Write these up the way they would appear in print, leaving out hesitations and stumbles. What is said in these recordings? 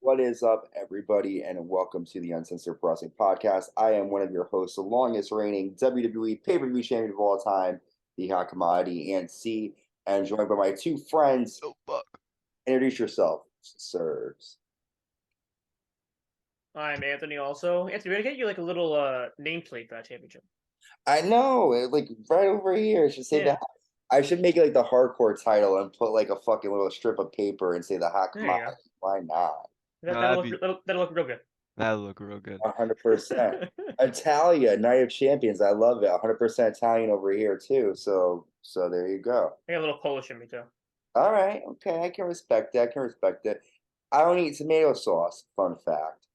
What is up, everybody, and welcome to the Uncensored Wrestling Podcast. I am one of your hosts, the longest reigning WWE pay-per-view champion of all time, the Hot Commodity, and C, and joined by my two friends. Oh, fuck. Introduce yourself, sirs. I'm Anthony also. Anthony, we're gonna get you like a little nameplate for that championship. I know, like right over here. I should say that. I should make it like the hardcore title and put like a fucking little strip of paper and say the Hot There you Commodity. Why not? That'll look real good. That'll look real good. 100%. Natalya, Night of Champions. I love it. 100% Italian over here too. So there you go. I got a little Polish in me too. All right. Okay. I can respect that. I don't eat tomato sauce. Fun fact.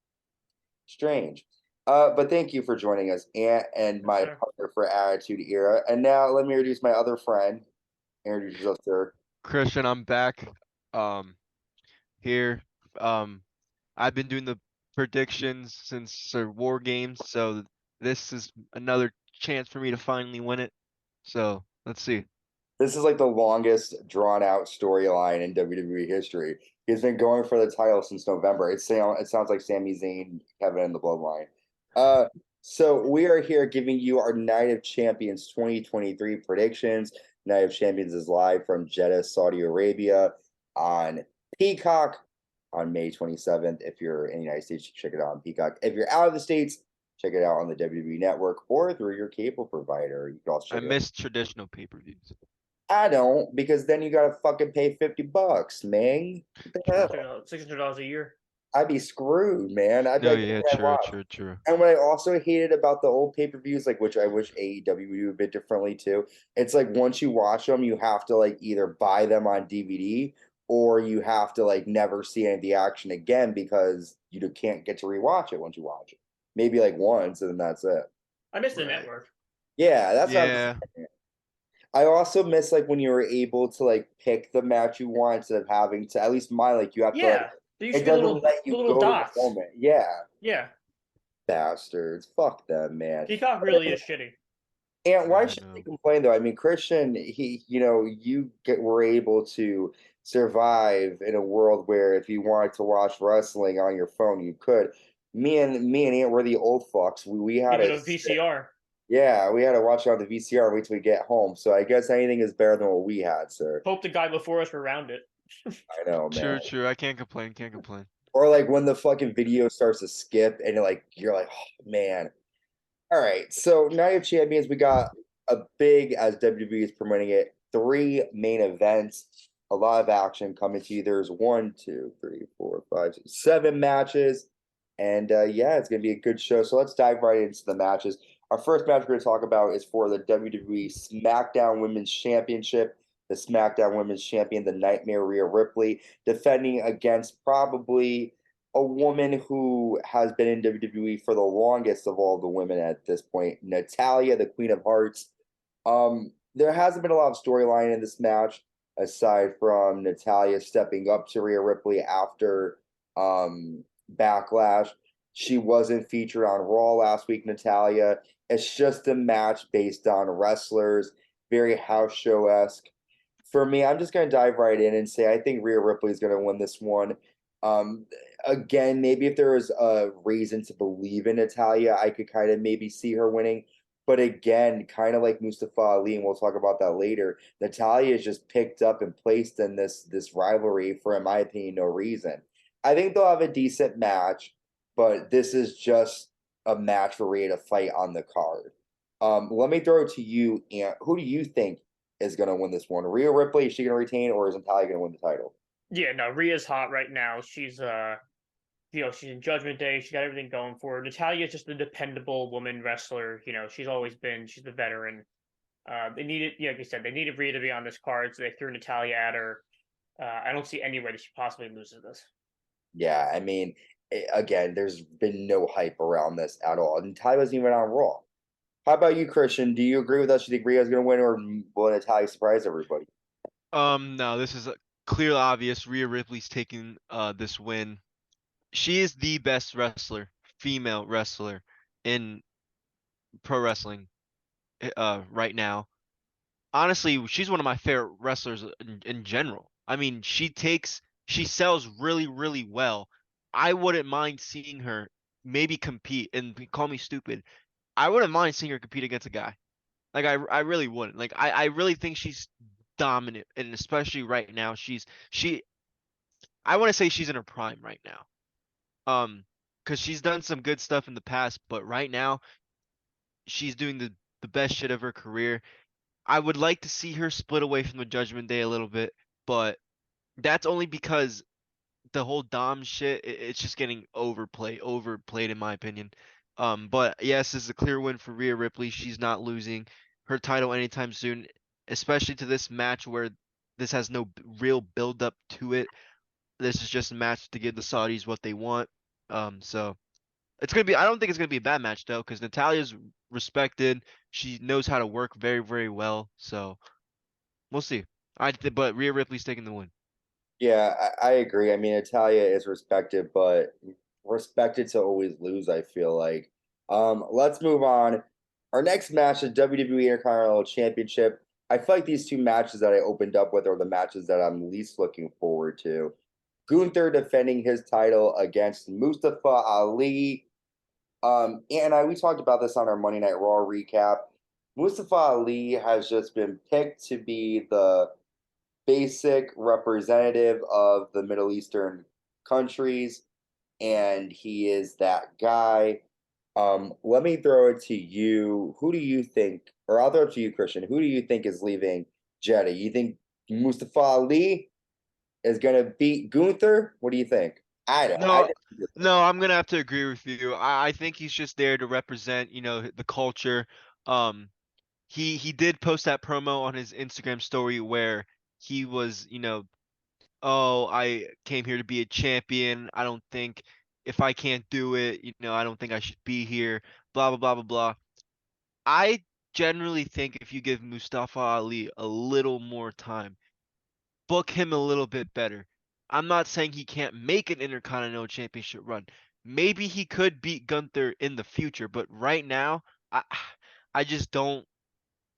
Strange. But thank you for joining us, Ant, and my Sure. partner for Attitude Era. And now let me introduce my other friend. Introduce yourself, sir. Christian, I'm back. Here. I've been doing the predictions since War Games, so this is another chance for me to finally win it. So let's see. This is like the longest drawn out storyline in WWE history. He's been going for the title since November. It sounds like Sami Zayn, Kevin, and the Bloodline. So we are here giving you our Night of Champions 2023 predictions. Night of Champions is live from Jeddah, Saudi Arabia on Peacock on May 27th. If you're in the United States, check it out on Peacock. If you're out of the States, check it out on the WWE Network or through your cable provider. You can also I check it miss traditional pay-per-views. I don't, because then you gotta fucking pay $50, man. What the hell? $600 a year. I'd be screwed, man. I'd be No, like, yeah, "Damn, wow." true. And what I also hated about the old pay-per-views, like which I wish AEW would do a bit differently too, it's like once you watch them, you have to like either buy them on DVD or you have to like never see any of the action again because you can't get to rewatch it once you watch it. Maybe like once and then that's it. I miss the Right. network. Yeah, that's what I'm Yeah, saying. I also miss like when you were able to like pick the match you want instead of having to, at least mine, like you have to Yeah, like, there used it to be doesn't little let you little go dots. to the moment. Yeah, Yeah, bastards. Fuck them, man. Peacock really is shitty. And why I should know. they complain though? I mean, Christian, were able to survive in a world where if you wanted to watch wrestling on your phone, you could. Me and Ant were the old fucks. We You had go to to VCR. yeah, we had to watch it on the VCR and wait till we get home. So I guess anything is better than what we had, sir. Hope the guy before us were around it. I know, man. True. I can't complain. Or like when the fucking video starts to skip and you're like, oh man. All right. So Night of Champions, we got a big, as WWE is promoting it, 3 main events, a lot of action coming to you. There's 1, 2, 3, 4, 5, 6, 7 matches. And yeah, it's gonna be a good show. So let's dive right into the matches. Our first match we're going to talk about is for the WWE SmackDown Women's Championship. The SmackDown Women's Champion, the Nightmare Rhea Ripley, defending against probably a woman who has been in WWE for the longest of all the women at this point, Natalya, the Queen of Hearts. There hasn't been a lot of storyline in this match aside from Natalya stepping up to Rhea Ripley after Backlash. She wasn't featured on Raw last week, Natalya. It's just a match based on wrestlers, very house show-esque. For me, I'm just going to dive right in and say I think Rhea Ripley is going to win this one. Again, maybe if there was a reason to believe in Natalya, I could kind of maybe see her winning. But again, kind of like Mustafa Ali, and we'll talk about that later, Natalya is just picked up and placed in this rivalry for, in my opinion, no reason. I think they'll have a decent match, but this is just a match for Rhea to fight on the card. Let me throw it to you, Ant. Who do you think is going to win this one? Rhea Ripley, is she going to retain, or is Natalya going to win the title? Yeah, no, Rhea's hot right now. She's she's in Judgment Day. She's got everything going for her. Natalya's just a dependable woman wrestler. She's always been. She's the veteran. They needed, like you said, they needed Rhea to be on this card, so they threw Natalya at her. I don't see any way that she possibly loses this. Yeah, I mean, again, there's been no hype around this at all. And Natalya wasn't even on Raw. How about you, Christian? Do you agree with us? Do you think Rhea's going to win, or will Natalya surprise everybody? No, this is clearly obvious. Rhea Ripley's taking this win. She is the best female wrestler in pro wrestling right now. Honestly, she's one of my favorite wrestlers in general. I mean, she sells really, really well. I wouldn't mind seeing her maybe compete and call me stupid. I wouldn't mind seeing her compete against a guy. Like I really wouldn't. Like I really think she's dominant, and especially right now, she. I want to say she's in her prime right now. Because she's done some good stuff in the past, but right now she's doing the best shit of her career. I would like to see her split away from the Judgment Day a little bit, but that's only because the whole Dom shit, it's just getting overplayed in my opinion. But yes, this is a clear win for Rhea Ripley. She's not losing her title anytime soon, especially to this match where this has no real build up to it. This is just a match to give the Saudis what they want. So it's gonna be. I don't think it's gonna be a bad match though, because Natalya's respected. She knows how to work very, very well. So we'll see. But Rhea Ripley's taking the win. Yeah, I agree. I mean, Natalia is respected, but respected to always lose, I feel like. Let's move on. Our next match is WWE Intercontinental Championship. I feel like these two matches that I opened up with are the matches that I'm least looking forward to. Gunther defending his title against Mustafa Ali. We talked about this on our Monday Night Raw recap. Mustafa Ali has just been picked to be the basic representative of the Middle Eastern countries, and he is that guy. Let me throw it to you. Who do you think, or I'll throw it to you, Christian. Who do you think is leaving Jeddah? You think Mustafa Ali is going to beat Gunther? What do you think? I don't. No, no, I'm gonna have to agree with you. I think he's just there to represent, the culture. Um, he did post that promo on his Instagram story where he was, oh, I came here to be a champion. I don't think if I can't do it, I don't think I should be here. Blah blah blah blah blah. I generally think if you give Mustafa Ali a little more time, book him a little bit better. I'm not saying he can't make an Intercontinental Championship run. Maybe he could beat Gunther in the future, but right now, I I just don't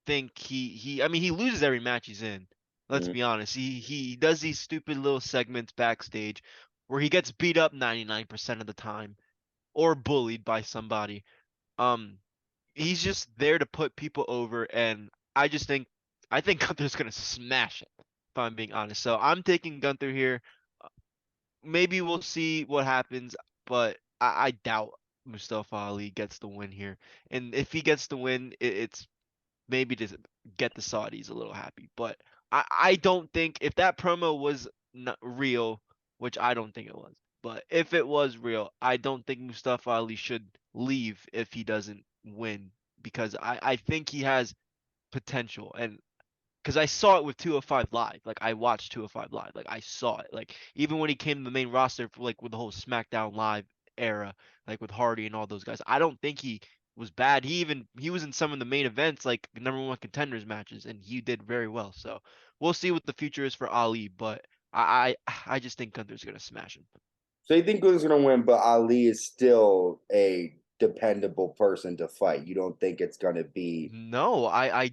think I mean he loses every match he's in. Let's Mhm. be honest. He does these stupid little segments backstage where he gets beat up 99% of the time or bullied by somebody. Um he's just there to put people over, and I think Gunther's gonna smash it, if I'm being honest. So I'm taking Gunther here. Maybe we'll see what happens, but I doubt Mustafa Ali gets the win here. And if he gets the win, it's maybe to get the Saudis a little happy. But I don't think if that promo was not real, which I don't think it was, but if it was real, I don't think Mustafa Ali should leave if he doesn't win, because I think he has potential. And because I saw it with 205 Live. Like I watched 205 Live. Like I saw it. Like even when he came to the main roster for like with the whole SmackDown Live era, like with Hardy and all those guys, I don't think he was bad. He was in some of the main events, like #1 contenders matches, and he did very well. So we'll see what the future is for Ali, but I just think Gunther's gonna smash him. So you think Gunther's going to win, but Ali is still a dependable person to fight. You don't think it's going to be. No, I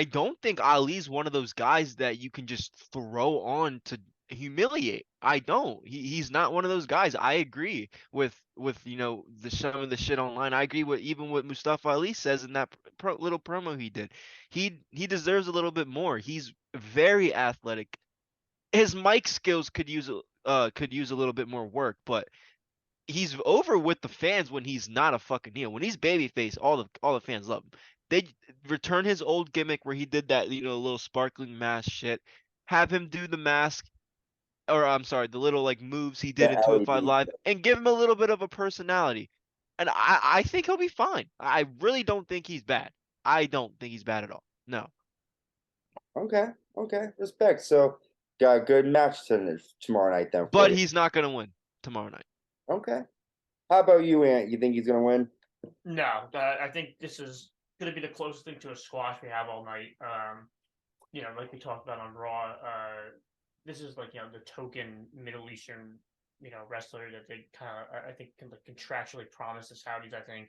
don't think Ali's one of those guys that you can just throw on to humiliate. I don't. He's not one of those guys. I agree with some of the shit online. I agree with even what Mustafa Ali says in that little promo he did. He deserves a little bit more. He's very athletic. His mic skills could use a little bit more work, but he's over with the fans when he's not a fucking heel. When he's babyface, all the fans love him. They return his old gimmick where he did that, little sparkling mask shit. Have him do the mask, or I'm sorry, the little like moves he The did in 205 LED. Live, and give him a little bit of a personality. And I think he'll be fine. I really don't think he's bad. I don't think he's bad at all. No. Okay, okay, respect. So got a good match tomorrow night then for But you. he's not gonna win tomorrow night. Okay. How about you, Ant? You think he's gonna win? No, I think this is going to be the closest thing to a squash we have all night. Like we talked about on Raw, this is like the token Middle Eastern wrestler that they kind of I think can like contractually promise the Saudis. I think,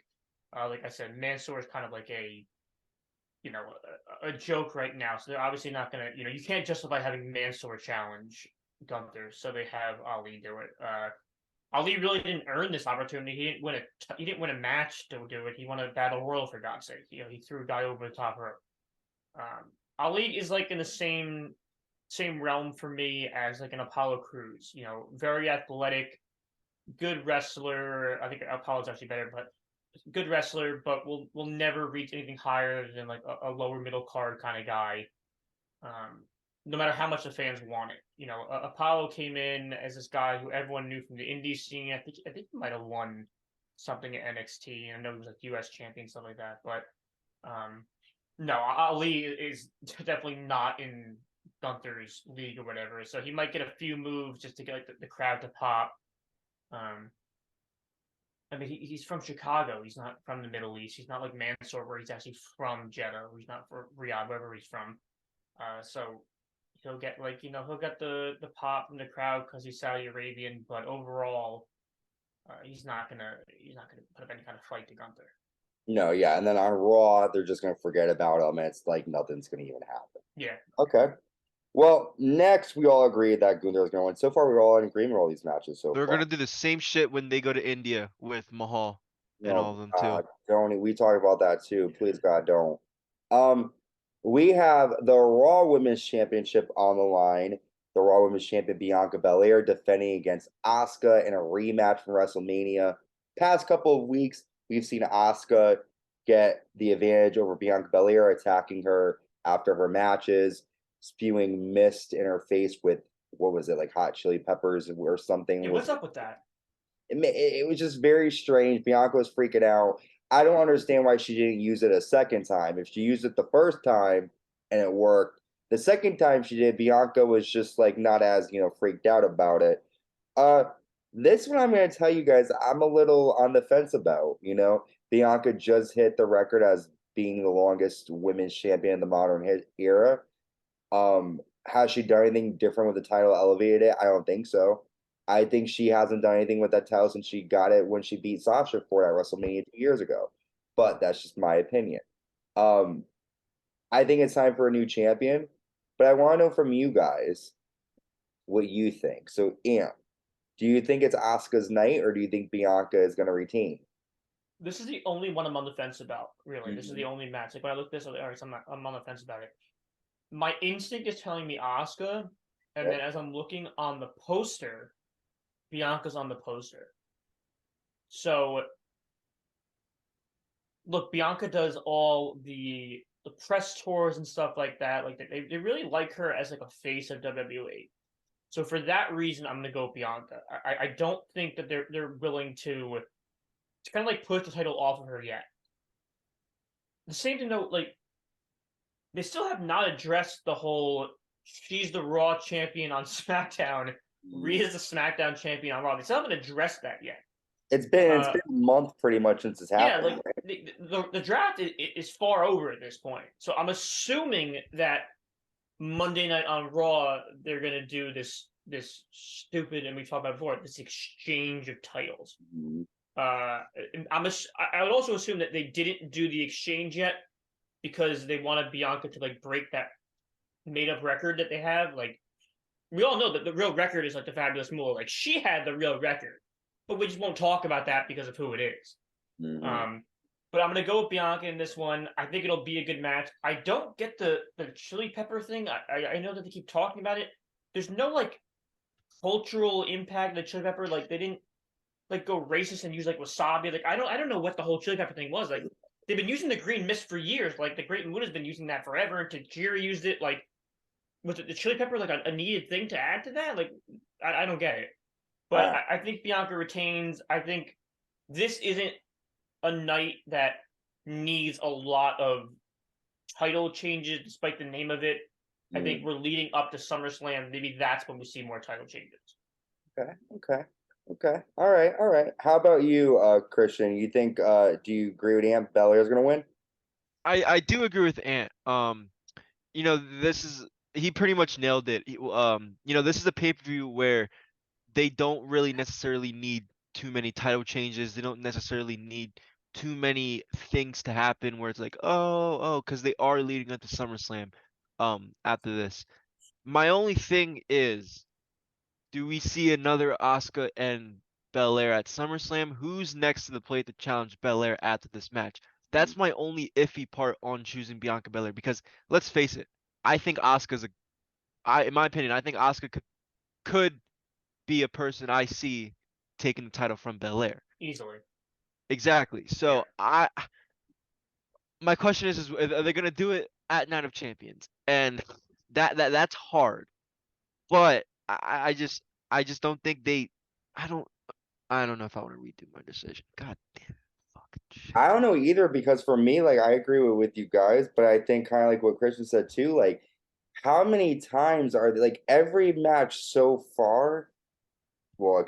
like I said, Mansoor is kind of like a joke right now. So they're obviously not gonna you can't justify having Mansoor challenge Gunther, so they have Ali do it. Ali really didn't earn this opportunity. He didn't win a match to do it. He won a battle royal, for God's sake. He threw a guy over the top rope. Ali is like in the same realm for me as like an Apollo Crews. Very athletic, good wrestler. I think Apollo's actually better, but good wrestler, but will never reach anything higher than like a lower middle card kind of guy. No matter how much the fans want it. Apollo came in as this guy who everyone knew from the indie scene. I think he might have won something at NXT. I know he was like US champion, stuff like that. But no, Ali is definitely not in Gunther's league or whatever. So he might get a few moves just to get like the crowd to pop. I mean, he's from Chicago. He's not from the Middle East. He's not like Mansoor, where he's actually from Jeddah. Or he's not from Riyadh, wherever he's from. So he'll get he'll get the pop from the crowd because he's Saudi Arabian. But overall, he's not gonna put up any kind of fight to Gunther. No, yeah, and then on Raw, they're just gonna forget about him, and it's like nothing's gonna even happen. Yeah. Okay. Well, next we all agree that Gunther is gonna win. So far, we're all in agreement with all these matches. So They're far. gonna do the same shit when they go to India with Mahal and all of them too. Don't we talk about that too? Please God, don't. We have the Raw Women's Championship on the line. The Raw Women's Champion Bianca Belair defending against Asuka in a rematch from WrestleMania. Past couple of weeks, we've seen Asuka get the advantage over Bianca Belair, attacking her after her matches, spewing mist in her face with, what was it, like hot chili peppers or something. Yeah, what's up with that? It was just very strange. Bianca was freaking out. I don't understand why she didn't use it a second time. If she used it the first time and it worked, the second time she did, Bianca was just like not as, freaked out about it. This one I'm going to tell you guys, I'm a little on the fence about. Bianca just hit the record as being the longest women's champion in the modern era. Has she done anything different with the title, elevated it? I don't think so. I think she hasn't done anything with that title since she got it when she beat Sasha for it at WrestleMania 2 years ago. But that's just my opinion. I think it's time for a new champion. But I want to know from you guys what you think. So, Amp, do you think it's Asuka's night, or do you think Bianca is going to retain? This is the only one I'm on the fence about, really. Mm-hmm. This is the only match. Like when I look at this, all right, so I'm on the fence about it. My instinct is telling me Asuka, and then as I'm looking on the poster, Bianca's on the poster. So, look, Bianca does all the press tours and stuff like that. Like they really like her as like a face of WWE. So for that reason, I'm gonna go with Bianca. I don't think that they're willing to kind of like push the title off of her yet. The same thing though, like they still have not addressed the whole she's the Raw champion on SmackDown. Rhea's the SmackDown champion on Raw. They still haven't addressed that yet. It's been a month pretty much since it's happened. Yeah, like the draft is far over at this point. So I'm assuming that Monday night on Raw they're gonna do this stupid, and we talked about before, this exchange of titles. Mm-hmm. I would also assume that they didn't do the exchange yet because they wanted Bianca to like break that made up record that they have. Like we all know that the real record is like the Fabulous Moolah. Like she had the real record, but we just won't talk about that because of who it is. Mm-hmm. But I'm gonna go with Bianca in this one. I think it'll be a good match. I don't get the chili pepper thing. I know that they keep talking about it. There's no like cultural impact of the chili pepper. Like they didn't like go racist and use like wasabi. Like I don't know what the whole chili pepper thing was. Like they've been using the green mist for years. Like the Great Muda's been using that forever. And Tajiri used it. Like was it the chili pepper like a needed thing to add to that? Like I don't get it. But I think Bianca retains. I think this isn't a night that needs a lot of title changes, despite the name of it. I think we're leading up to SummerSlam. Maybe that's when we see more title changes. Okay. All right. How about you, Christian? You think? Do you agree with Ant? Belair's gonna win? I do agree with Ant. He pretty much nailed it. This is a pay-per-view where they don't really necessarily need too many title changes. They don't necessarily need too many things to happen where it's like, because they are leading up to SummerSlam after this. My only thing is, do we see another Asuka and Belair at SummerSlam. Who's next to the plate to challenge Belair after this match? That's my only iffy part on choosing Bianca Belair because let's face it, I think in my opinion, I think Asuka could be a person I see taking the title from Belair. Easily. Exactly. So Yeah. my question is are they gonna do it at Night of Champions? And that's hard. But I just don't think I don't I don't know if I want to redo my decision. God damn it. Fucking shit. I don't know either because for me, like I agree with you guys, but I think kind of like what Christian said too, like how many times are they like every match so far? Well, Like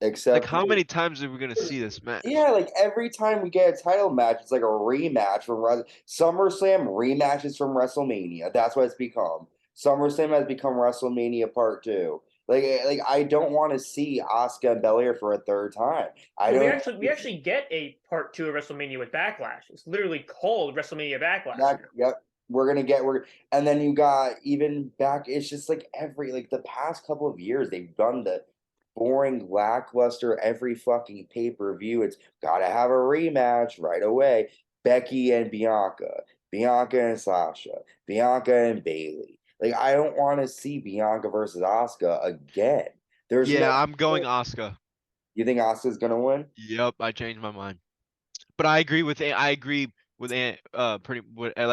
except how for many times are we gonna see this match? yeah, like every time we get a title match, it's like a rematch from SummerSlam rematches from WrestleMania. That's what it's become. SummerSlam has become WrestleMania Part 2. Like I don't want to see Asuka and Belair for a third time. I Well, don't. we actually get a part 2 of WrestleMania with Backlash. It's literally called WrestleMania Backlash. Yep. And then you got even back. It's just like like the past couple of years they've done the boring, lackluster every fucking pay-per-view. It's gotta have a rematch right away. Becky and Bianca, Bianca and Sasha, Bianca and Bailey. Like I don't want to see Bianca versus Asuka again. There's no. Yeah, I'm going Asuka. You think Asuka's gonna win? Yep, I changed my mind. But I agree with like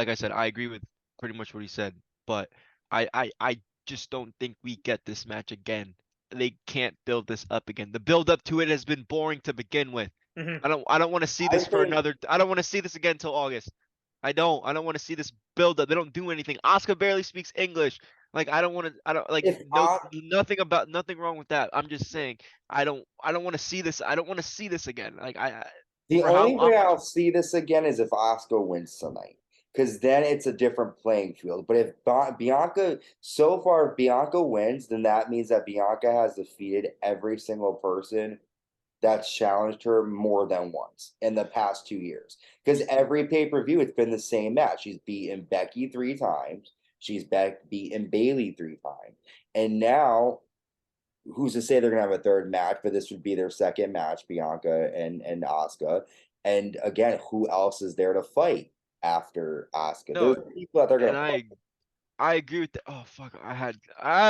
I said, I agree with pretty much what he said. But I just don't think we get this match again. They can't build this up again. The build up to it has been boring to begin with. Mhm. I don't want to see I this for think another. I don't want to see this again until August. I don't want to see this build up. They don't do anything. Asuka barely speaks English. Like I don't want to. I don't like if no nothing wrong with that. I'm just saying I don't want to see this. I don't want to see this again. Like The for how only way much. I'll see this again is if Asuka wins tonight, because then it's a different playing field. But if Bianca, so far, if Bianca wins, then that means that Bianca has defeated every single person that's challenged her more than once in the past 2 years. Because every pay-per-view, it's been the same match. She's beaten Becky 3 times. She's beaten Bailey 3 times. And now who's to say they're gonna have a third match, but this would be their second match, Bianca and Asuka. And again, who else is there to fight after Asuka? No, There's people that they're and gonna fight. I agree with that. Oh fuck, I had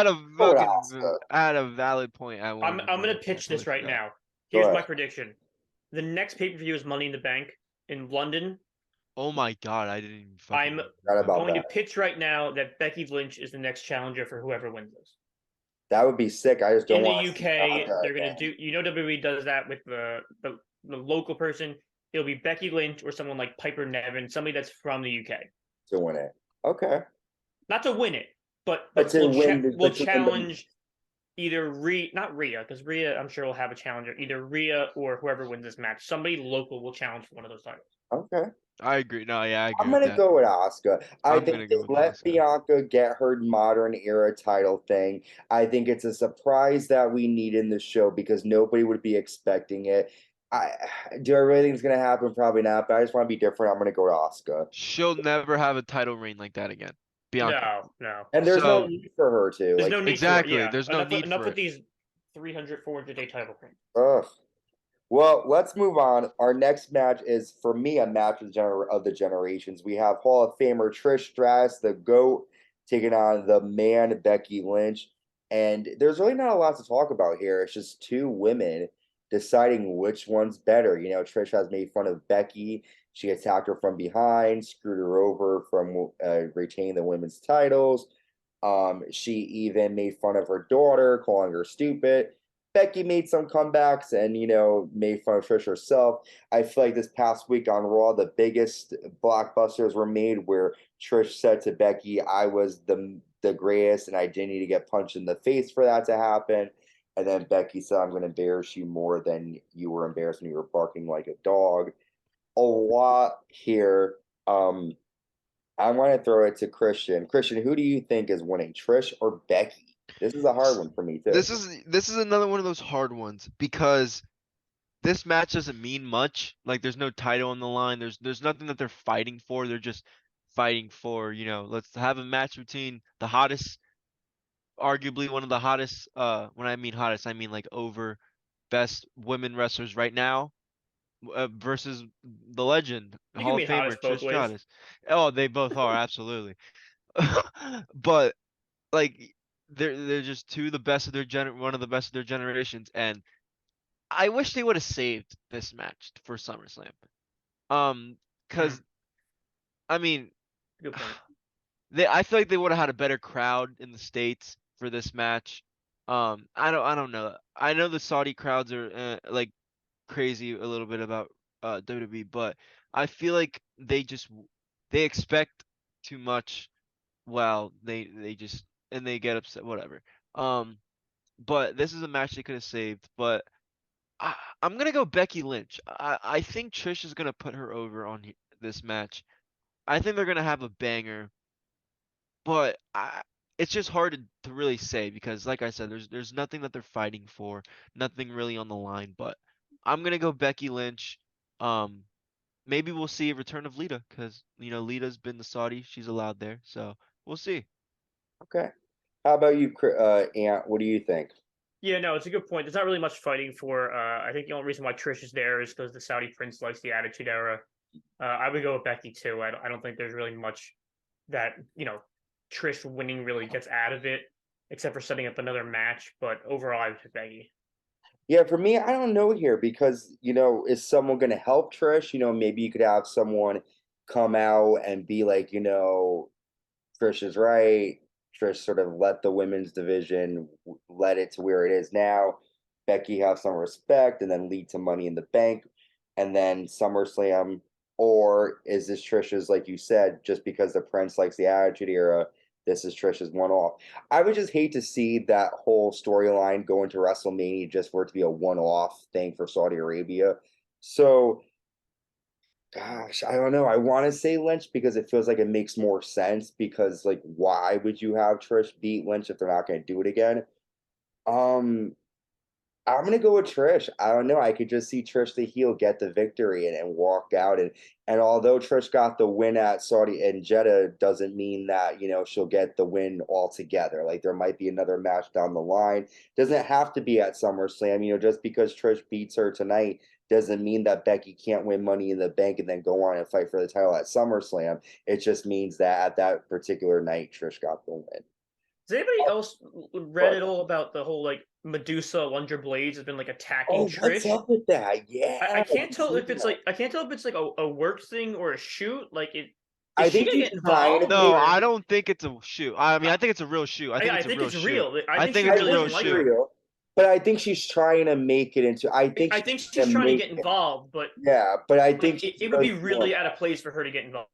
a Go with fucking Asuka. I had a valid point I I'm wanted to I'm bring gonna up. I pitch totally this right forgot. now. Go Here's my ahead. prediction. The next pay-per-view is Money in the Bank in London. Oh my god, I didn't even fucking I'm Not about going to that. pitch right now that Becky Lynch is the next challenger for whoever wins this. That would be sick. I just don't In the want to see UK, Asuka they're gonna again. do. WWE does that with the local person. It'll be Becky Lynch or someone like Piper Niven, somebody that's from the UK. To win it. Okay. Not to win it, but But to win will but to win the challenge either not Rhea, because Rhea I'm sure will have a challenger. Either Rhea or whoever wins this match, somebody local will challenge for one of those titles. okay. I agree. No, yeah, I I'm agree with gonna that. go with Asuka. I I'm think gonna they go with let Asuka. Bianca get her modern era title thing. I think it's a surprise that we need in the show because nobody would be expecting it. I do I really think it's gonna happen? Probably not, but I just want to be different. I'm gonna go to Asuka. She'll never have a title reign like that again. Bianca. No. And there's no So need for her to. There's Like, no need for it. exactly, Yeah, there's no need enough for with it. these 300, 400 day title reigns. ugh. Well, let's move on. Our next match is, for me, a match of the generations. We have Hall of Famer Trish Stratus, the GOAT, taking on the man Becky Lynch. And there's really not a lot to talk about here. It's just two women deciding which one's better. You know, Trish has made fun of Becky. She attacked her from behind, screwed her over from retaining the women's titles. She even made fun of her daughter, calling her stupid. Becky made some comebacks and, made fun of Trish herself. I feel like this past week on Raw, the biggest blockbusters were made where Trish said to Becky, I was the greatest and I didn't need to get punched in the face for that to happen. And then Becky said, I'm going to embarrass you more than you were embarrassed when you were barking like a dog. A lot here. I want to throw it to Christian. Christian, who do you think is winning, Trish or Becky? This is a hard one for me, too. This is another one of those hard ones because this match doesn't mean much. Like there's no title on the line. There's nothing that they're fighting for. They're just fighting for, let's have a match between the hottest arguably one of the hottest. When I mean hottest, I mean like over best women wrestlers right now. Versus the legend, You can Hall of mean Famer hottest Trish both ways. Stratus. Oh, they both are absolutely. But like they're just two of the best of one of the best of their generations, and I wish they would have saved this match for SummerSlam. Because I mean, Good point. I feel like they would have had a better crowd in the States for this match. I don't know. I know the Saudi crowds are like crazy a little bit about WWE, but I feel like they expect too much. Well, they just and they get upset, whatever. But this is a match they could have saved. But I'm gonna go Becky Lynch. I think Trish is gonna put her over on this match. I think they're gonna have a banger, but it's just hard to really say because, like I said, there's nothing that they're fighting for, nothing really on the line. But I'm gonna go Becky Lynch. Um, Maybe we'll see a return of Lita because Lita's been the Saudi, she's allowed there, so we'll see. Okay. How about you, Ant? What do you think? Yeah, no, it's a good point. There's not really much fighting for. I think the only reason why Trish is there is because the Saudi Prince likes the Attitude Era. I would go with Becky too. I don't think there's really much that Trish winning really gets out of it, except for setting up another match. But overall, I would pick Becky. Yeah, for me, I don't know here because, is someone going to help Trish? Maybe you could have someone come out and be like, Trish is right. Trish sort of let the women's division let it to where it is now. Becky have some respect and then lead to Money in the Bank and then SummerSlam. Or is this Trish's, like you said, just because the Prince likes the Attitude Era, this is Trish's one off? I would just hate to see that whole storyline go into WrestleMania just for it to be a one off thing for Saudi Arabia. So gosh, I don't know. I want to say Lynch because it feels like it makes more sense because like why would you have Trish beat Lynch if they're not going to do it again? Um I'm gonna go with Trish. I don't know. I could just see Trish the heel get the victory and walk out and although Trish got the win at Saudi and Jeddah doesn't mean that, she'll get the win altogether. Like there might be another match down the line. Doesn't have to be at SummerSlam. Just because Trish beats her tonight doesn't mean that Becky can't win Money in the Bank and then go on and fight for the title at SummerSlam. It just means that at that particular night, Trish got the win. Has anybody else read at all about the whole like Medusa Lunger Blades has been like attacking Oh, what's Trish? up with that? Yeah, I can't tell if it's like a work thing or a shoot. Like it I is she think gonna she's get trying to involved? No, make I Or don't think it's a shoot. I mean, I think it's a real shoot. I think I it's a think real it's shoot. real. I I think think she it's a really I real doesn't think like it's shoot. her. real, but I think she's trying to make it into. I think I she's think trying she's to trying to make get it. involved, but Yeah, but I think like she it would be does more. really out of place for her to get involved.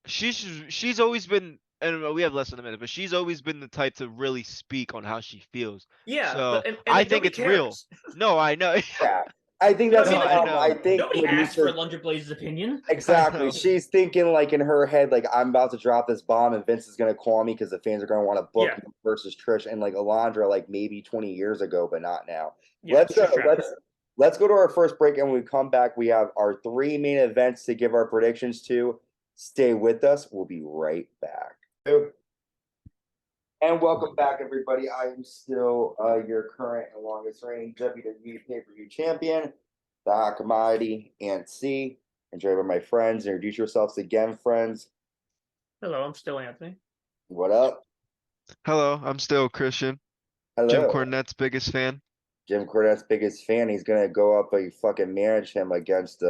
She's always been, and we have less than a minute, but she's always been the type to really speak on how she feels. Yeah, So but and I like think nobody it's real. cares. No, I know. Yeah, I think No, I that's No, the mean like I problem. I know. think nobody asked for Medusa's Lunger Blades' opinion. I exactly. know. She's thinking like in her head, like I'm about to drop this bomb, and Vince is gonna call me because the fans are gonna want to book Yeah, me versus Trish and like Alondra, like maybe 20 years ago, but not now. yeah, Let's it's Trish Stratus. let's go to our first break, and when we come back, we have our three main events to give our predictions to. Stay with us. We'll be right back. And welcome back, everybody. I am still your current and longest reigning WWE pay-per-view champion, the Hot Commodity, and C. Enjoy with my friends. Introduce yourselves again, friends. Hello, I'm still Anthony. What up? Hello, I'm still Christian, Jim Hello. Cornette's biggest fan. Jim Cornette's biggest fan. He's gonna go up and fucking manage him against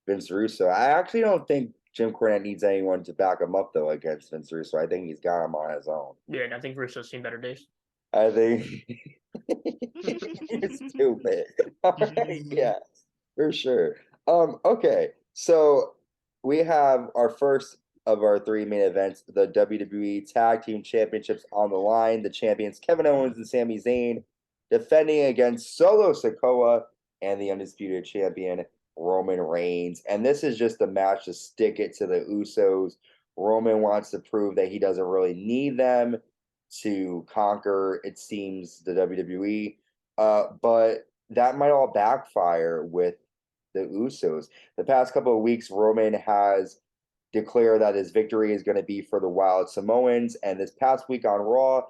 Vince Russo. I actually don't think Jim Cornette needs anyone to back him up though against Vince Russo. I think he's got him on his own. Yeah, and I think Russo's seen better days. I think you're stupid. Yeah, for sure. Okay. So we have our first of our three main events, the WWE Tag Team Championships on the line. The champions Kevin Owens and Sami Zayn defending against Solo Sikoa and the undisputed champion Roman Reigns. And this is just a match to stick it to the Usos. Roman wants to prove that he doesn't really need them to conquer, it seems, the WWE. But that might all backfire with the Usos. The past couple of weeks, Roman has declared that his victory is going to be for the Wild Samoans. And this past week on Raw,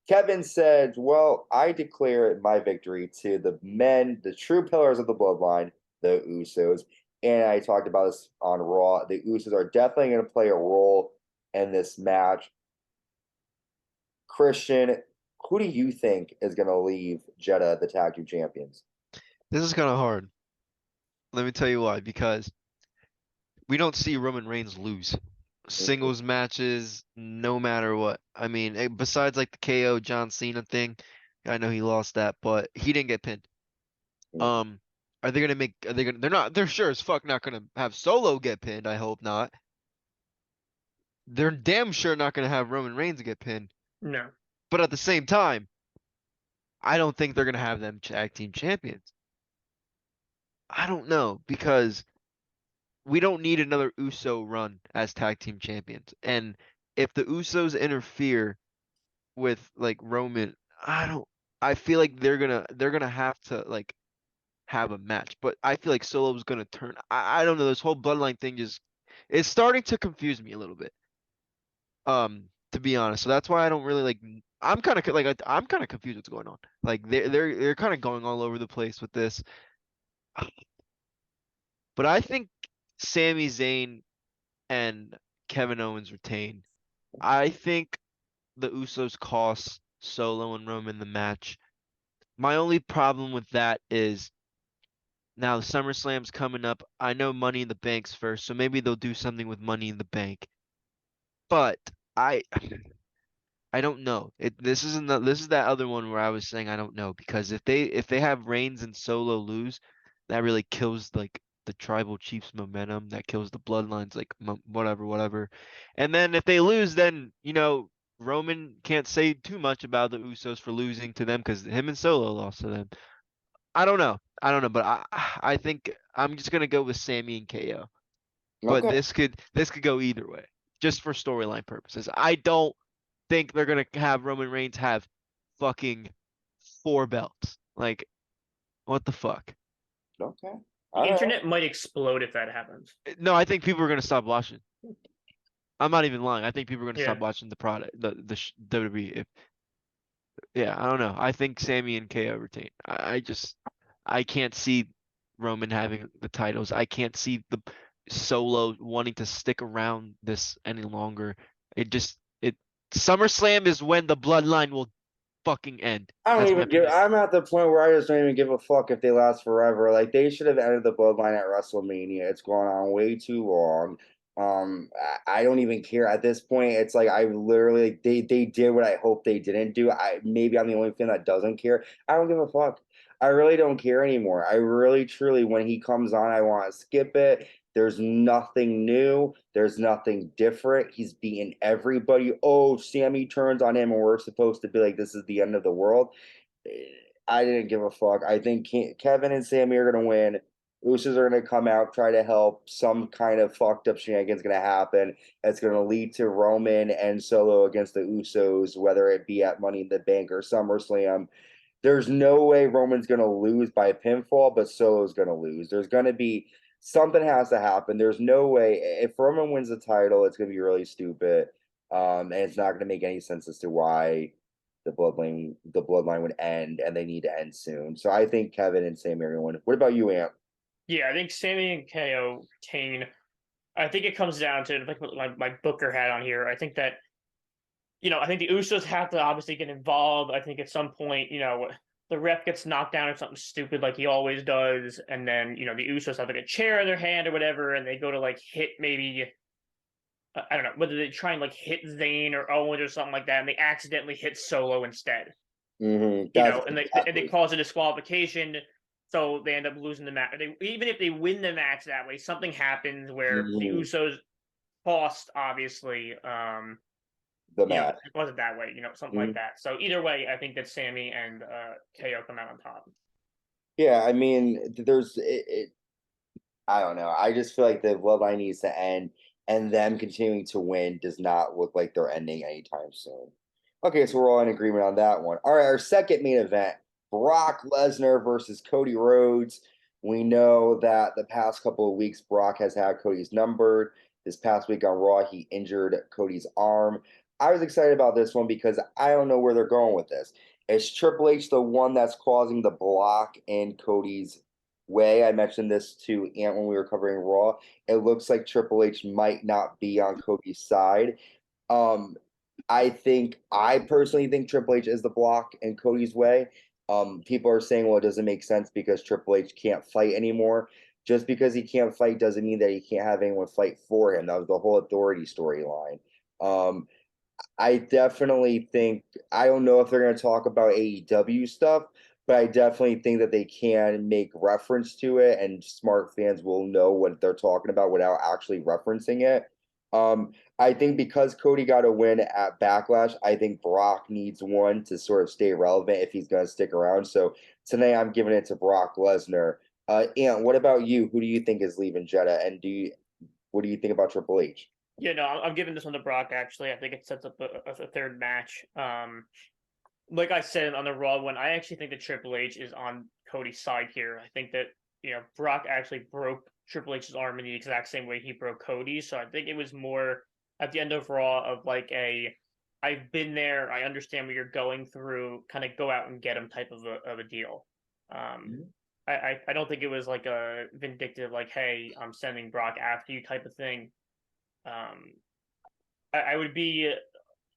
Kevin said, "Well, I declare my victory to the men, the true pillars of the bloodline, the Usos." And I talked about this on Raw. The Usos are definitely going to play a role in this match. Christian, who do you think is going to leave Jeddah the tag team champions? This is kind of hard. Let me tell you why. Because we don't see Roman Reigns lose singles matches, no matter what. I mean, besides like the KO John Cena thing, I know he lost that, but he didn't get pinned. Mhm. Are they gonna make? Are they gonna? They're not. They're sure as fuck not gonna have Solo get pinned. I hope not. They're damn sure not gonna have Roman Reigns get pinned. No. But at the same time, I don't think they're gonna have them tag team champions. I don't know because we don't need another Uso run as tag team champions. And if the Usos interfere with like Roman, I feel like they're gonna have to like have a match. But I feel like Solo's gonna turn. I don't know. This whole bloodline thing just it's starting to confuse me a little bit. To be honest. So that's why I don't really like. I'm kind of like I'm kind of confused what's going on. Like they're kind of going all over the place with this. But I think Sami Zayn and Kevin Owens retain. I think the Usos cost Solo and Roman the match. My only problem with that is now SummerSlam's coming up. I know Money in the Bank's first, so maybe they'll do something with Money in the Bank. But I I don't know. This is that other one where I was saying I don't know because if they have Reigns and Solo lose, that really kills like the tribal chiefs momentum. That kills the bloodlines like whatever. And then if they lose, then Roman can't say too much about the Usos for losing to them because him and Solo lost to them. I don't know, but I think I'm just gonna go with Sammy and KO. But Okay. this could go either way, just for storyline purposes. I don't think they're gonna have Roman Reigns have fucking 4 belts. Like, what the fuck? Okay. The All right. internet might explode if that happens. No, I think people are gonna stop watching. I'm not even lying. I think people are gonna Yeah. stop watching the product, the WWE. Yeah, I don't know. I think Sammy and KO retain. I can't see Roman having the titles. I can't see the Solo wanting to stick around this any longer. It SummerSlam is when the bloodline will fucking end. I don't That's my even give. opinion. I'm at the point where I just don't even give a fuck if they last forever. Like they should have ended the bloodline at WrestleMania. It's gone on way too long. I don't even care at this point. It's like I literally they did what I hope they didn't do. Maybe I'm the only fan that doesn't care. I don't give a fuck. I really don't care anymore. I really truly when he comes on, I want to skip it. There's nothing new. There's nothing different. He's beating everybody. Oh, Sammy turns on him, and we're supposed to be like, this is the end of the world. I didn't give a fuck. I think Kevin and Sammy are going to win. Usos are going to come out, try to help. Some kind of fucked up shenanigans going to happen. It's going to lead to Roman and Solo against the Usos, whether it be at Money in the Bank or SummerSlam. There's no way Roman's going to lose by pinfall, but Solo's going to lose. There's going to be something has to happen. There's no way if Roman wins the title, it's going to be really stupid, and it's not going to make any sense as to why the bloodline would end, and they need to end soon. So I think Kevin and Sami are going to win. What about you, Ant? Yeah, I think Sammy and KO retain. I think it comes down to like my Booker hat on here. I think that I think the Usos have to obviously get involved. I think at some point, the ref gets knocked down or something stupid like he always does, and then the Usos have like a chair in their hand or whatever, and they go to like hit maybe I don't know whether they try and like hit Zayn or Owens or something like that, and they accidentally hit Solo instead. That's And they exactly. cause a disqualification, so they end up losing the match. Even if they win the match that way, something happens where the Mhm. Usos cost obviously. The match. It wasn't that way, something like Mhm. that. So either way, I think that Sammy and KO come out on top. Yeah, I mean, there's it. I don't know. I just feel like the bloodline needs to end, and them continuing to win does not look like they're ending anytime soon. Okay, so we're all in agreement on that one. All right, our second main event: Brock Lesnar versus Cody Rhodes. We know that the past couple of weeks, Brock has had Cody's numbered. This past week on Raw, he injured Cody's arm. I was excited about this one because I don't know where they're going with this. Is Triple H the one that's causing the block in Cody's way? I mentioned this to Ant when we were covering Raw. It looks like Triple H might not be on Cody's side. Um, I personally think Triple H is the block in Cody's way. People are saying, well, it doesn't make sense because Triple H can't fight anymore. Just because he can't fight doesn't mean that he can't have anyone fight for him. That was the whole authority storyline. Um, I definitely think I don't know if they're going to talk about AEW stuff, but I definitely think that they can make reference to it, and smart fans will know what they're talking about without actually referencing it. I think because Cody got a win at Backlash, I think Brock needs one to sort of stay relevant if he's going to stick around. So tonight I'm giving it to Brock Lesnar. Ant, what about you? Who do you think is leaving Jeddah, and what do you think about Triple H? Yeah, no, I'm giving this one to Brock. Actually, I think it sets up a third match. Like I said on the Raw one, I actually think that Triple H is on Cody's side here. I think that Brock actually broke Triple H's arm in the exact same way he broke Cody's. So I think it was more at the end of Raw of like I've been there, I understand what you're going through, kind of go out and get him type of a deal. I don't think it was like a vindictive, like, hey, I'm sending Brock after you type of thing. I would be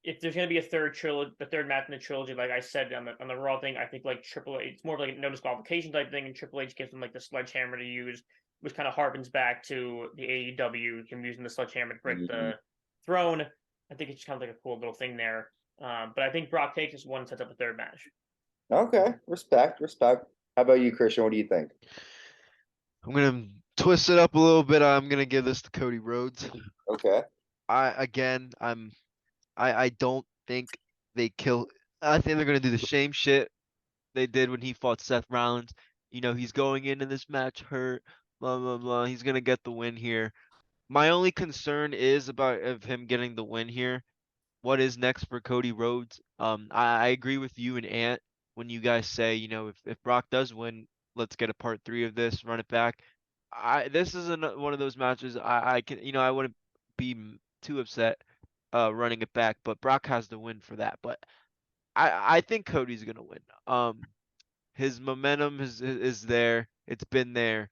if there's gonna be a the third match in the trilogy, like I said on the Raw thing. I think like Triple H, it's more of like a no disqualification type thing, and Triple H gives him like the sledgehammer to use, which kind of harkens back to the AEW, him using the sledgehammer to break the throne. I think it's kind of like a cool little thing there. But I think Brock takes this one and sets up a third match. Okay, respect. How about you, Christian? What do you think? I'm gonna twist it up a little bit. I'm gonna give this to Cody Rhodes. Okay. I don't think they kill. I think they're gonna do the same shit they did when he fought Seth Rollins. He's going into this match hurt, blah blah blah. He's gonna get the win here. My only concern is about of him getting the win here. What is next for Cody Rhodes? I agree with you and Ant when you guys say, if Brock does win, let's get a part 3 of this, run it back. This is one of those matches I can, I wouldn't be too upset running it back, but Brock has to win for that. But I think Cody's gonna win. His momentum is there. It's been there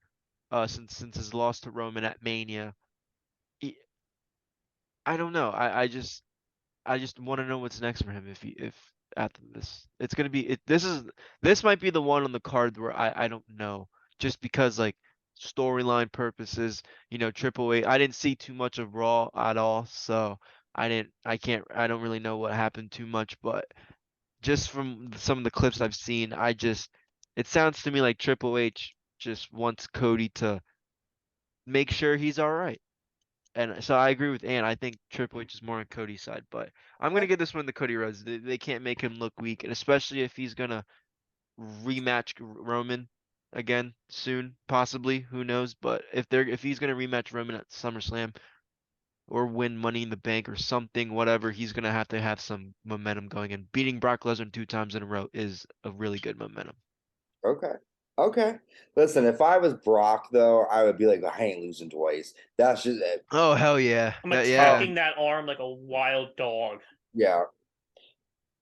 since his loss to Roman at Mania. I don't know. I just want to know what's next for him if after this. It's gonna be this might be the one on the card where I don't know. Just because like storyline purposes, Triple H, I didn't see too much of Raw at all, so I don't really know what happened too much, but just from some of the clips I've seen, it sounds to me like Triple H just wants Cody to make sure he's all right. And so I agree with Ann. I think Triple H is more on Cody's side, but I'm gonna give this one to Cody Rhodes. They can't make him look weak, and especially if he's gonna rematch Roman again soon, possibly. Who knows? But if he's gonna rematch Roman at SummerSlam or win Money in the Bank or something, whatever, he's gonna have to have some momentum going. And beating Brock Lesnar 2 times in a row is a really good momentum. Okay. Okay. Listen, if I was Brock, though, I would be like, I ain't losing twice. That's just it. Oh hell yeah! I'm Yeah. attacking that arm like a wild dog. Yeah.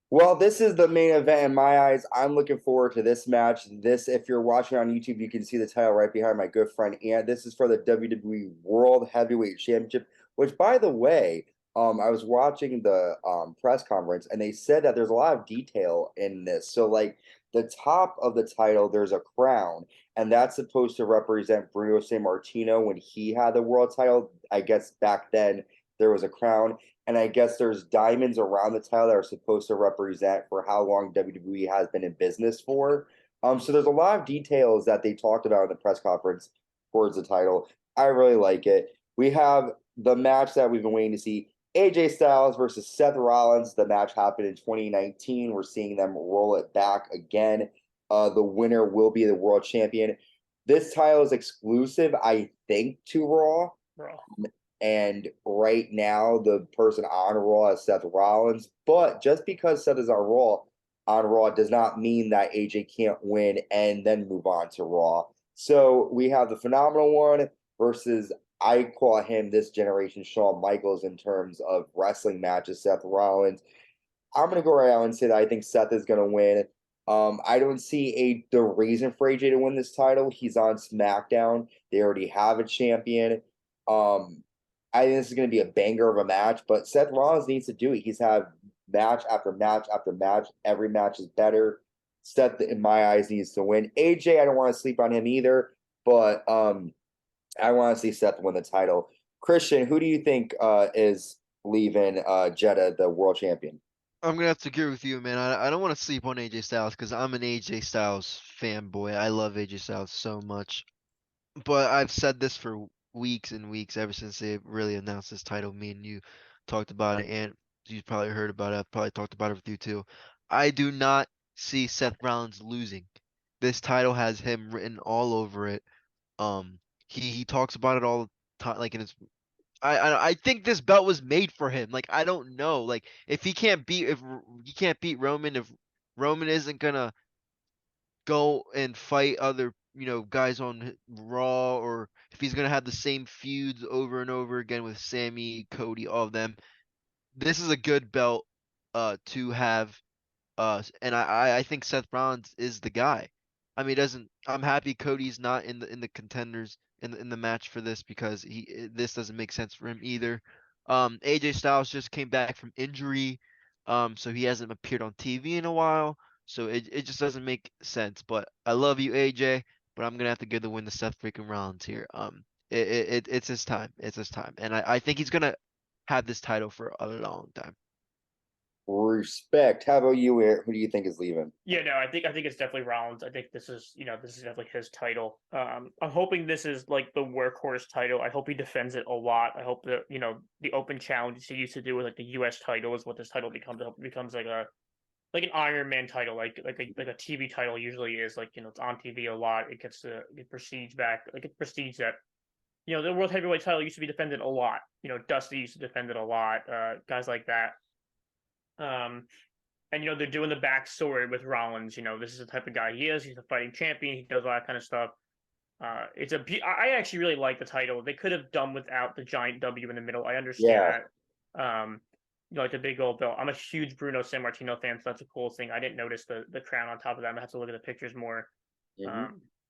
Well, this is the main event in my eyes. I'm looking forward to this match. If you're watching on YouTube, you can see the title right behind my good friend. And this is for the WWE World Heavyweight Championship, which, by the way, I was watching the press conference and they said that there's a lot of detail in this. So, like, the top of the title, there's a crown, and that's supposed to represent Bruno Sammartino when he had the world title. I guess back then there was a crown. And I guess there's diamonds around the title that are supposed to represent for how long WWE has been in business for. So there's a lot of details that they talked about in the press conference towards the title. I really like it. We have the match that we've been waiting to see. AJ Styles versus Seth Rollins. The match happened in 2019. We're seeing them roll it back again. The winner will be the world champion. This title is exclusive, I think, to Raw. And right now, the person on Raw is Seth Rollins. But just because Seth is on Raw does not mean that AJ can't win and then move on to Raw. So we have the Phenomenal One versus I call him this generation Shawn Michaels in terms of wrestling matches. Seth Rollins. I'm gonna go right out and say that I think Seth is gonna win. I don't see the reason for AJ to win this title. He's on SmackDown. They already have a champion. I think this is gonna be a banger of a match, but Seth Rollins needs to do it. He's had match after match after match. Every match is better. Seth, in my eyes, needs to win. AJ, I don't want to sleep on him either, but I want to see Seth win the title. Christian, who do you think is leaving Jeddah the world champion? I'm gonna have to agree with you, man. I don't want to sleep on AJ Styles because I'm an AJ Styles fanboy. I love AJ Styles so much. But I've said this for weeks and weeks, ever since they really announced this title. Me and you talked about it, and you've probably heard about it. I've probably talked about it with you too. I do not see Seth Rollins losing. This title has him written all over it. He talks about it all the time, like in his. I think this belt was made for him. Like I don't know, like if he can't beat Roman, if Roman isn't gonna go and fight other guys on Raw, or if he's gonna have the same feuds over and over again with Sami, Cody, all of them. This is a good belt to have, and I think Seth Rollins is the guy. I mean, doesn't I'm happy Cody's not in the contenders in the match for this, because this doesn't make sense for him either. AJ Styles just came back from injury, so he hasn't appeared on TV in a while. So it just doesn't make sense. But I love you, AJ, but I'm gonna have to give the win to Seth freaking Rollins here. It's his time. It's his time, and I think he's gonna have this title for a long time. Respect. How about you, Eric? Who do you think is leaving? Yeah, no, I think it's definitely Rollins. I think this is definitely his title. I'm hoping this is like the workhorse title. I hope he defends it a lot. I hope that the open challenge he used to do with like the U.S. title is what this title becomes. I hope it becomes like an Iron Man title, like a TV title usually is. Like it's on TV a lot. It gets the prestige back. Like it's prestige that the World Heavyweight title used to be defended a lot. Dusty used to defend it a lot. Guys like that. And they're doing the backstory with Rollins. This is the type of guy he is. He's a fighting champion. He does all that kind of stuff. I actually really like the title. They could have done without the giant W in the middle. I understand that. Like the big old belt. I'm a huge Bruno Sammartino fan, so that's a cool thing. I didn't notice the crown on top of that. I have to look at the pictures more.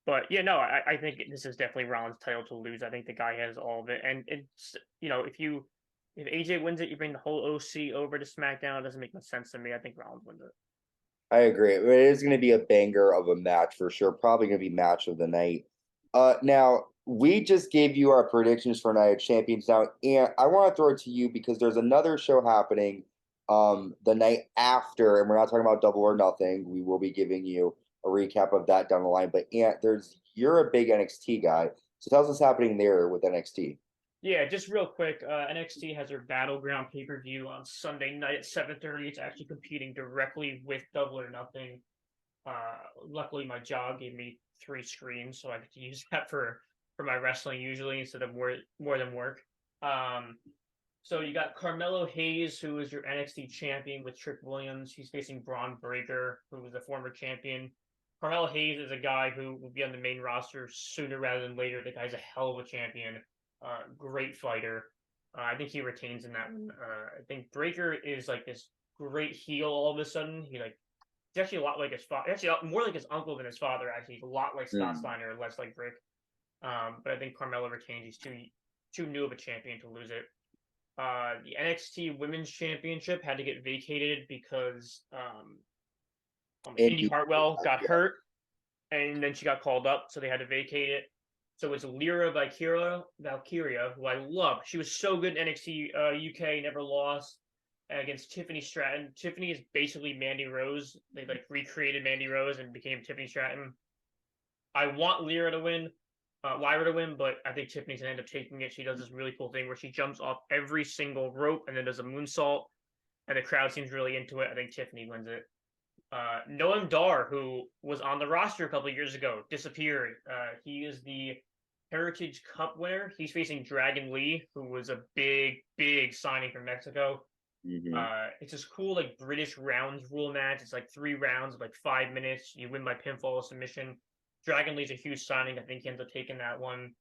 But yeah, no, I think this is definitely Rollins' title to lose. I think the guy has all of it, and it's if AJ wins it, you bring the whole OC over to SmackDown. It doesn't make much sense to me. I think Rollins wins it. I agree. It is going to be a banger of a match for sure. Probably going to be match of the night. Now we just gave you our predictions for Night of Champions now, and I want to throw it to you because there's another show happening the night after, and we're not talking about Double or Nothing. We will be giving you a recap of that down the line. But you're a big NXT guy, so tell us what's happening there with NXT. Yeah, just real quick, NXT has their Battleground pay-per-view on Sunday night at 7:30. It's actually competing directly with Double or Nothing. Luckily, my job gave me 3 screens, so I get to use that for my wrestling usually instead of more than work. So you got Carmelo Hayes, who is your NXT champion with Trick Williams. He's facing Braun Breaker, who was a former champion. Carmelo Hayes is a guy who will be on the main roster sooner rather than later. The guy's a hell of a champion. Great fighter. I think he retains in that one. I think Breaker is like this great heel all of a sudden. He's actually a lot like his father. Actually, more like his uncle than his father. Actually, he's a lot like Scott Steiner and less like Brick. But I think Carmelo retains. He's too new of a champion to lose it. The NXT Women's Championship had to get vacated because Indy Hartwell got hurt, and then she got called up, so they had to vacate it. So it's Lyra Valkyria, who I love. She was so good in NXT UK, never lost against Tiffany Stratton. Tiffany is basically Mandy Rose. They recreated Mandy Rose and became Tiffany Stratton. I want Lyra to win, but I think Tiffany's gonna end up taking it. She does this really cool thing where she jumps off every single rope and then does a moonsault, and the crowd seems really into it. I think Tiffany wins it. Noam Dar, who was on the roster a couple of years ago, disappeared. He is the Heritage Cup winner. He's facing Dragon Lee, who was a big signing from Mexico. It's this cool British rounds rule match. It's 3 rounds of 5 minutes. You win by pinfall or submission. Dragon Lee's a huge signing. I think he ends up taking that one.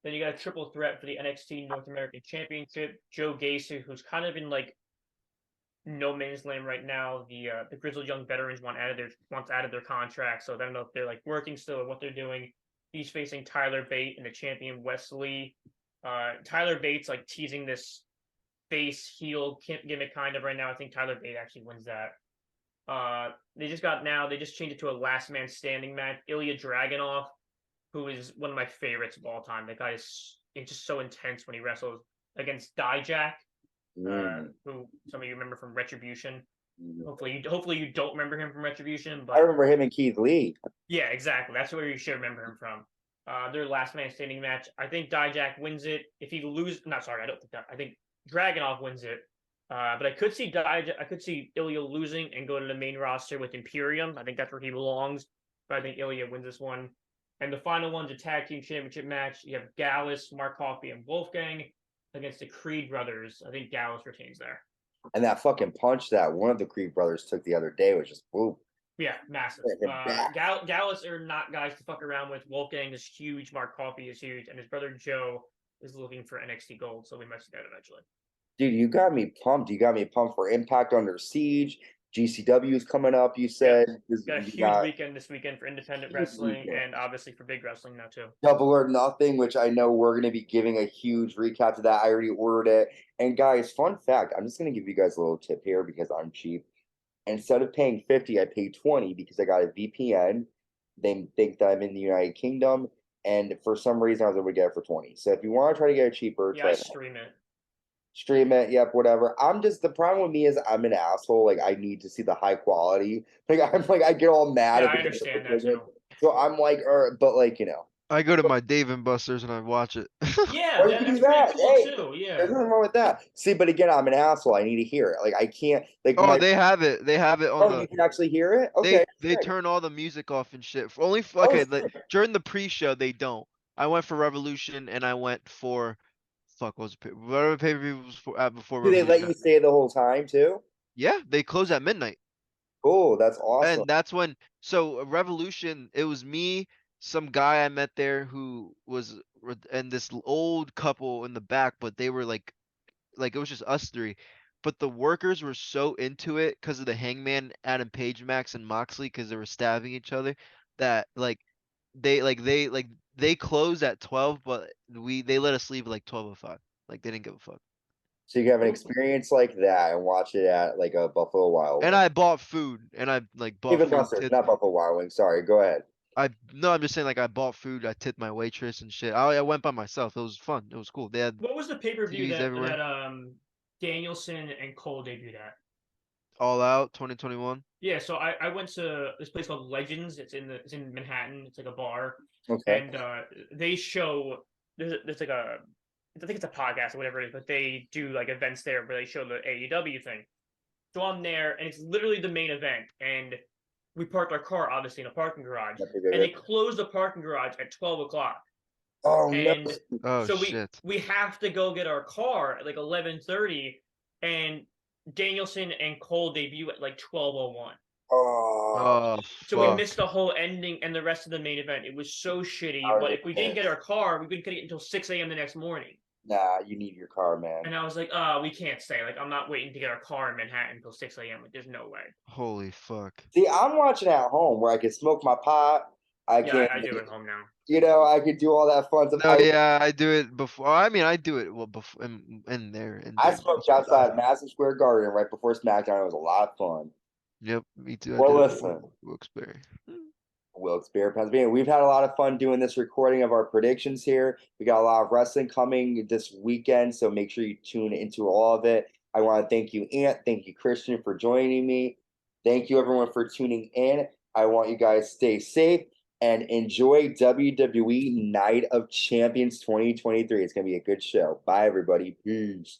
Then you got a triple threat for the NXT North American Championship. Joe Gacy, who's kind of in like no man's land right now. The grizzled young veterans wants out of their contract, so I don't know if they're like working still or what they're doing. He's facing Tyler Bate and the champion Wesley. Tyler Bate's like teasing this face heel gimmick kind of right now. I think Tyler Bate actually wins that. They just changed it to a last man standing match. Ilya Dragunov, who is one of my favorites of all time. That guy is just so intense when he wrestles, against Dijak, who some of you remember from Retribution. Hopefully you don't remember him from Retribution, but I remember him and Keith Lee. Yeah, exactly. That's where you should remember him from. Their last man standing match. I think Dijak wins it. If he loses, not sorry, I don't think that. I think Dragunov wins it. But I could see Ilya losing and go to the main roster with Imperium. I think that's where he belongs. But I think Ilya wins this one. And the final one's a tag team championship match. You have Gallus, Mark Coffey, and Wolfgang against the Creed brothers. I think Gallus retains there. And that fucking punch that one of the Creed brothers took the other day was just boom. Yeah, massive. Gallus are not guys to fuck around with. Wolfgang is huge. Mark Coffey is huge. And his brother Joe is looking for NXT Gold, so we might see that eventually. Dude, you got me pumped. You got me pumped for Impact Under Siege. GCW is coming up, you said. Got a huge weekend this weekend for independent wrestling and obviously for big wrestling now too. Double or Nothing, which I know we're going to be giving a huge recap to that. I already ordered it. And guys, fun fact, I'm just going to give you guys a little tip here because I'm cheap. Instead of paying $50, I paid $20 because I got a VPN. They think that I'm in the United Kingdom. And for some reason, I was able to get it for $20. So if you want to try to get it cheaper, try it. Stream it, yep, whatever. The problem with me is I'm an asshole. Like, I need to see the high quality. I get all mad. Yeah, I understand that too. So I'm like, but like, you know. I go to my Dave and Buster's and I watch it. Yeah, that's pretty cool too. Yeah. There's nothing wrong with that. See, but again, I'm an asshole. I need to hear it. Like, I can't. Like, they have it. They have it on you can actually hear it? Okay. They turn all the music off and shit. During the pre-show, they don't. I went for Revolution and I went for... Fuck, whatever pay-per-view was before. Do they let you stay the whole time too? Yeah, they close at midnight. Cool, that's awesome. And that's when, Revolution, it was me, some guy I met there who was, and this old couple in the back, but they were like it was just us three. But the workers were so into it because of the Hangman, Adam Page, Max, and Moxley, because they were stabbing each other, that they closed at 12, but they let us leave at 12:05. Like, they didn't give a fuck. So you have an experience like that and watch it at like a Buffalo Wild Wings. And I bought food, and I bought even food. Buster's, not Buffalo Wild Wings. Sorry, go ahead. I'm just saying, I bought food. I tipped my waitress and shit. I went by myself. It was fun. It was cool. They had what was the pay-per-view that Danielson and Cole debuted at? All Out 2021. Yeah, so I went to this place called Legends. It's in Manhattan. It's like a bar. Okay. And they show there's like I think it's a podcast or whatever it is, but they do like events there where they show the AEW thing. So I'm there, and it's literally the main event. And we parked our car obviously in a parking garage, and they closed the parking garage at 12 o'clock. Oh and no! Oh so shit! We have to go get our car at 11:30, and Danielson and Cole debut at 12:01. Oh, so we missed the whole ending and the rest of the main event. It was so shitty. But if we didn't get our car, we couldn't get it until 6 a.m. the next morning. Nah, you need your car, man. And I was like, we can't stay. I'm not waiting to get our car in Manhattan until 6 a.m. There's no way. Holy fuck. See, I'm watching at home where I can smoke my pot. I do it at home now. You know, I could do all that fun stuff. No, yeah, I do it before. I mean, I do it before in there. I smoked outside Madison Square Garden right before SmackDown. It was a lot of fun. Yep, me too. Well, listen. Wilkes-Barre, Pennsylvania. We've had a lot of fun doing this recording of our predictions here. We got a lot of wrestling coming this weekend, so make sure you tune into all of it. I want to thank you, Ant. Thank you, Christian, for joining me. Thank you, everyone, for tuning in. I want you guys to stay safe and enjoy WWE Night of Champions 2023. It's going to be a good show. Bye, everybody. Peace.